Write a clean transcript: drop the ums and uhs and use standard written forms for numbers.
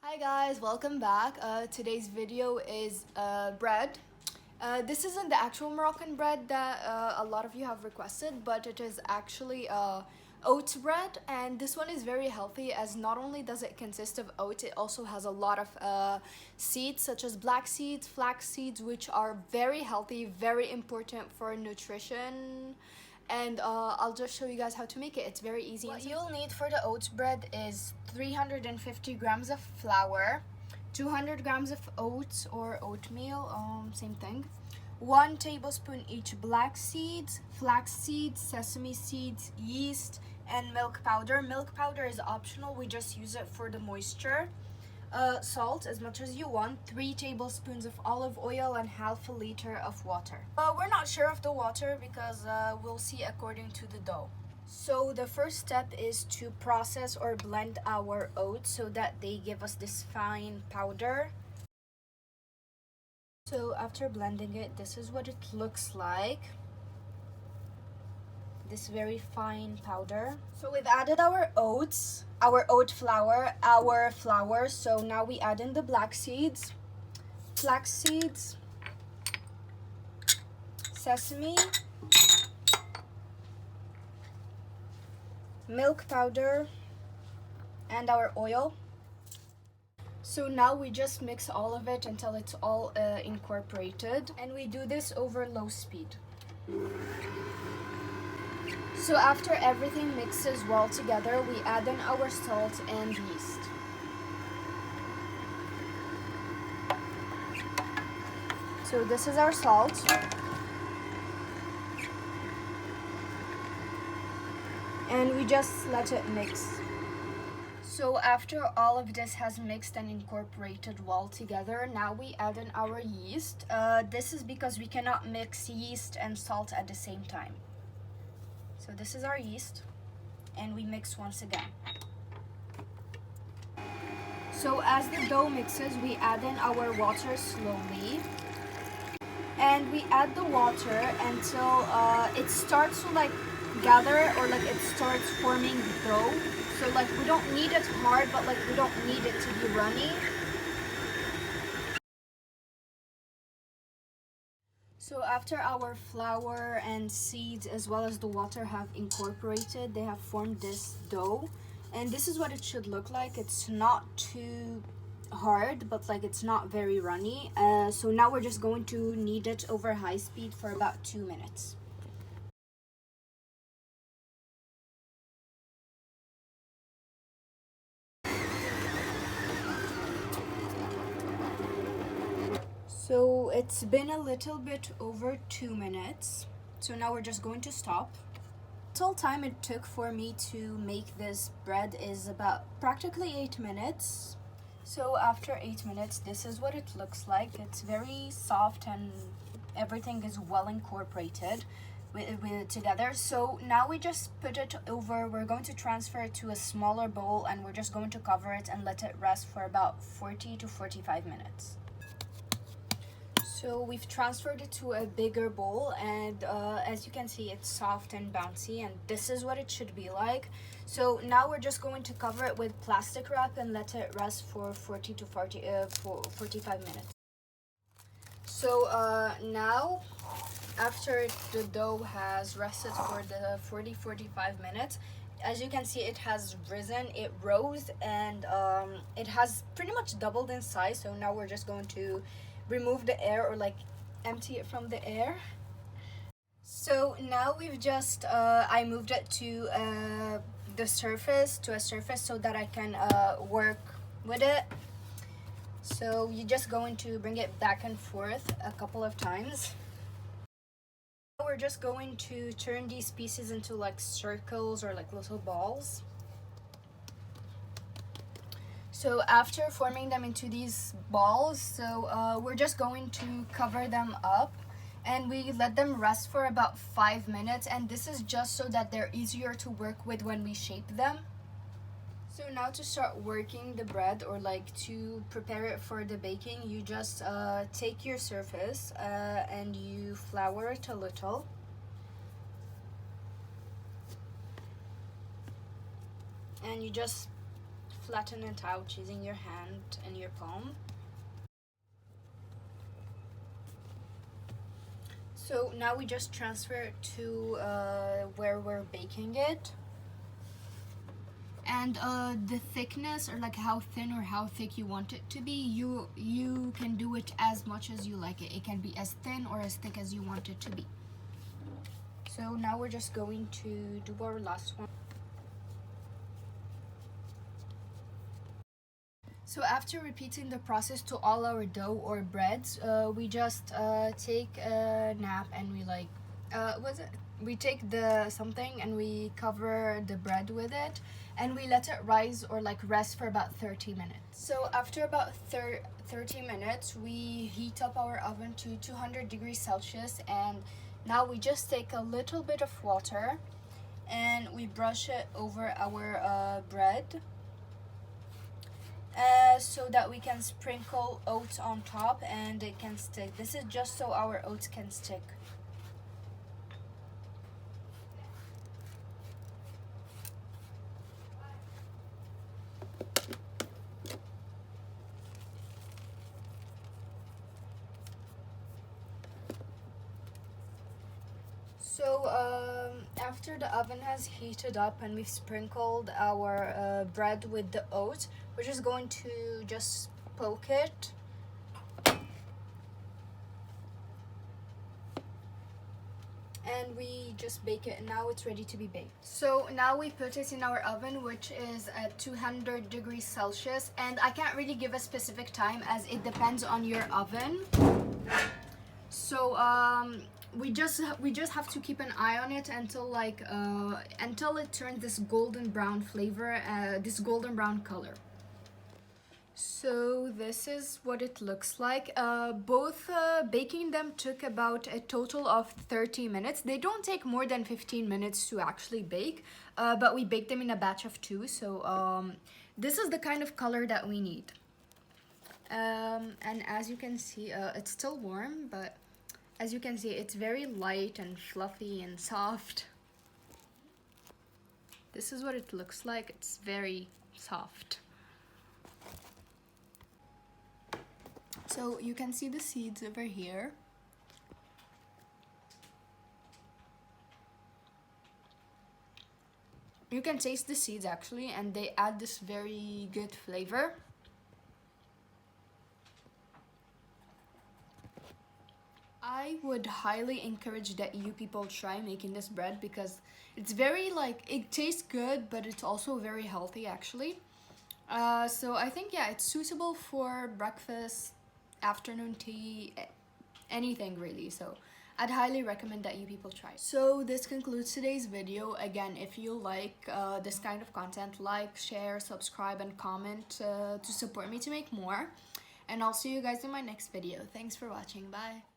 Hi guys, welcome back. Today's video is bread. This isn't the actual Moroccan bread that a lot of you have requested, but it is actually oats bread, and this one is very healthy as not only does it consist of oats, it also has a lot of seeds such as black seeds, flax seeds, which are very healthy, very important for nutrition. And I'll just show you guys how to make it. It's very easy. What you'll need for the oats bread is 350 grams of flour, 200 grams of oats or oatmeal, same thing, 1 tablespoon each black seeds, flax seeds, sesame seeds, yeast, and milk powder. Milk powder is optional, we just use it for the moisture. Salt as much as you want, 3 tablespoons of olive oil, and half a liter of water. We're not sure of the water because we'll see according to the dough. So the first step is to process or blend our oats so that they give us this fine powder. So after blending it, this is what it looks like. This very fine powder. So we've added our oats, our oat flour, our flour. So now we add in the black seeds, flax seeds, sesame, milk powder, and our oil. So now we just mix all of it until it's all incorporated, and we do this over low speed. So after everything mixes well together, we add in our salt and yeast. So this is our salt. And we just let it mix. So after all of this has mixed and incorporated well together, now we add in our yeast. This is because we cannot mix yeast and salt at the same time. So this is our yeast, and we mix once again. So as the dough mixes, we add in our water slowly. And we add the water until it starts to gather, or it starts forming the dough. So we don't need it hard, but we don't need it to be runny. So after our flour and seeds as well as the water have incorporated, they have formed this dough, and this is what it should look like. It's not too hard, but it's not very runny. So now we're just going to knead it over high speed for about 2 minutes. So it's been a little bit over 2 minutes. So now we're just going to stop. The total time it took for me to make this bread is about practically 8 minutes. So after 8 minutes, this is what it looks like. It's very soft and everything is well incorporated with together. So now we just put it over, we're going to transfer it to a smaller bowl, and we're just going to cover it and let it rest for about 40 to 45 minutes. So we've transferred it to a bigger bowl, and as you can see, it's soft and bouncy, and this is what it should be like. So now we're just going to cover it with plastic wrap and let it rest for 40 to 45 minutes. So now, after the dough has rested for the 40-45 minutes, as you can see, it has risen, it rose, and it has pretty much doubled in size. So now we're just going to remove the air, or empty it from the air. So now we've just I moved it to a surface so that I can work with it. So you're just going to bring it back and forth a couple of times. We're just going to turn these pieces into circles or little balls. So after forming them into these balls, so we're just going to cover them up, and we let them rest for about 5 minutes, and this is just so that they're easier to work with when we shape them. So now to start working the bread, or to prepare it for the baking, you just take your surface and you flour it a little. And you just flatten it out using your hand and your palm. So now we just transfer it to where we're baking it. And the thickness, or like how thin or how thick you want it to be, you can do it as much as you like it. It can be as thin or as thick as you want it to be. So now we're just going to do our last one. So after repeating the process to all our dough or breads, we just take a nap and we take the something and we cover the bread with it, and we let it rise or like rest for about 30 minutes. So after about 30 minutes, we heat up our oven to 200 degrees Celsius, and now we just take a little bit of water and we brush it over our bread. So that we can sprinkle oats on top and it can stick. This is just so our oats can stick. So after the oven has heated up and we've sprinkled our bread with the oats, we're just going to just poke it. And we just bake it, and now it's ready to be baked. So now we put it in our oven, which is at 200 degrees Celsius, and I can't really give a specific time as it depends on your oven. So we just have to keep an eye on it until until it turns this golden brown flavor, this golden brown color. So this is what it looks like. Both baking them took about a total of 30 minutes. They don't take more than 15 minutes to actually bake, but we baked them in a batch of 2. So this is the kind of color that we need. And as you can see, it's still warm, but as you can see, it's very light and fluffy and soft. This is what it looks like. It's very soft. So you can see the seeds over here. You can taste the seeds actually, and they add this very good flavor. I would highly encourage that you people try making this bread because it's very it tastes good, but it's also very healthy actually. So I think, yeah, it's suitable for breakfast, afternoon tea, anything really. So I'd highly recommend that you people try it. So this concludes today's video. Again, if you like this kind of content, like, share, subscribe, and comment to support me to make more. And I'll see you guys in my next video. Thanks for watching. Bye.